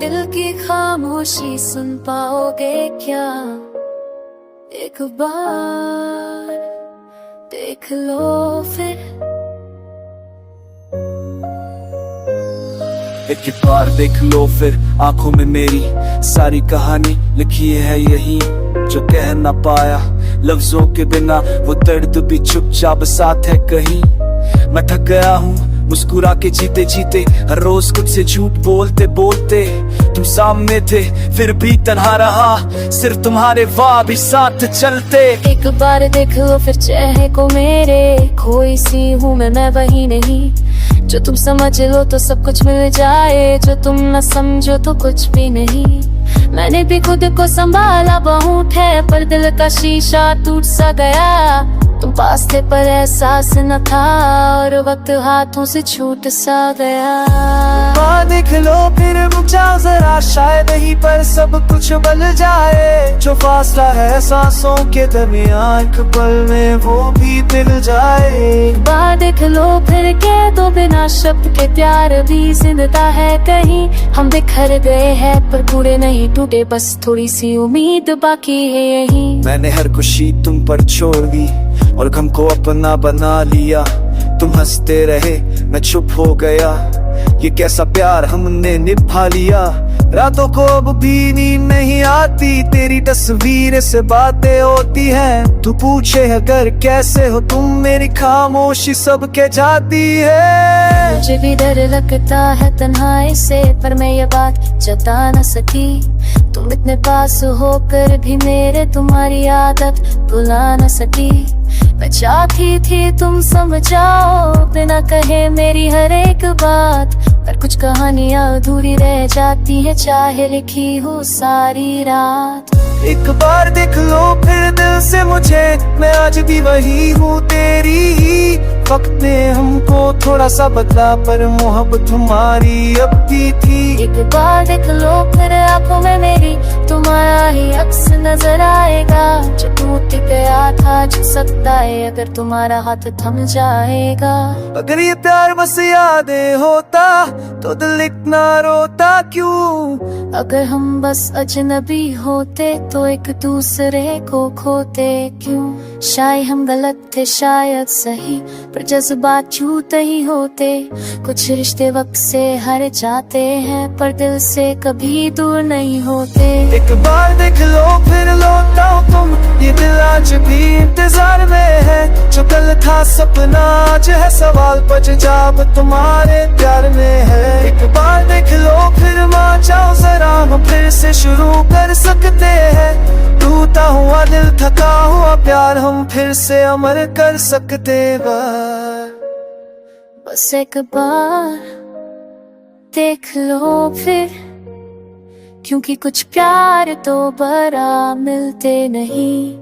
दिल की खामोशी सुन पाओगे क्या? एक बार देख लो फिर। एक बार देख लो फिर, आंखों में मेरी सारी कहानी लिखी है यही, जो कह ना पाया लफ्जों के बिना, वो दर्द भी चुपचाप साथ है कहीं। मैं थक गया हूँ मुस्कुरा के जीते जीते, हर रोज कुछ से झूठ बोलते बोलते। तुम सामने थे फिर भी तन्हा रहा, सिर्फ तुम्हारे वाह भी साथ चलते। एक बार देख लो फिर चेहरे को मेरे, खोई सी हूँ मैं वही नहीं। जो तुम समझ लो तो सब कुछ मिल जाए, जो तुम न समझो तो कुछ भी नहीं। मैंने भी खुद को संभाला बहुत है, पर दिल का शीशा टूट सा गया। तुम पास थे पर एहसास न था, और वक्त हाथों से छूट सा गया। देख लो फिर रुक जाओ जरा, शायद यहीं पर सब कुछ बदल जाए। जो फासला है सांसों के दरमियान, एक पल में वो भी मिल जाए। बात देख लो फिर के तो बिना शब्द के प्यार भी जिंदा है कहीं। हम बिखर गए हैं पर पूरे नहीं टूटे, बस थोड़ी सी उम्मीद बाकी है यहीं। मैंने हर खुशी तुम पर छोड़ दी और गम को अपना बना लिया। तुम हंसते रहे मैं चुप हो गया, ये कैसा प्यार हमने निभा लिया। रातों को अब भी नींद नहीं आती, तेरी तस्वीर से बातें होती हैं। तू पूछे अगर कैसे हो तुम, मेरी खामोशी सब कह जाती है। मुझे भी डर लगता है तन्हाई से, पर मैं ये बात जता न सकी। तुम इतने पास होकर भी मेरे तुम्हारी आदत भुला न सकी। मैं चाहती थी तुम समझाओ बिना कहे मेरी हर एक बात, पर कुछ कहानियां अधूरी रह जाती है, चाहे लिखी हो सारी रात। एक बार देख लो फिर दिल से मुझे, मैं आज भी वही हूँ तेरी ही। वक्त ने हमको थोड़ा सा बदला, पर मोहब्बत हमारी अब भी थी। एक बार देख लो फिर आंखों में मेरी तुम्हारा ही अक्स नजर आएगा। जो टूट गया था झुक सकता है अगर तुम्हारा हाथ थम जाएगा। अगर ये प्यार बस यादें होता तो दिल इतना रोता क्यों? अगर हम बस अजनबी होते तो एक दूसरे को खोते क्यों? शायद हम गलत थे शायद सही, पर जज्बात छूते ही होते। कुछ रिश्ते वक्त से हार जाते हैं, पर दिल से कभी दूर नहीं होते। एक बार देख लो फिर लौटाओ तुम, ये दिल आज भी इंतजार में है। जो कल था सपना आज है सवाल, पंजाब तुम्हारे प्यार में है। एक बार देख लो फिर मान जाओ जरा, हम फिर से शुरू कर सकते हैं। टूटा हुआ दिल थका हुआ प्यार हम फिर से अमर कर सकते। बस एक बार देख लो फिर, क्योंकि कुछ प्यार तो बरा मिलते नहीं।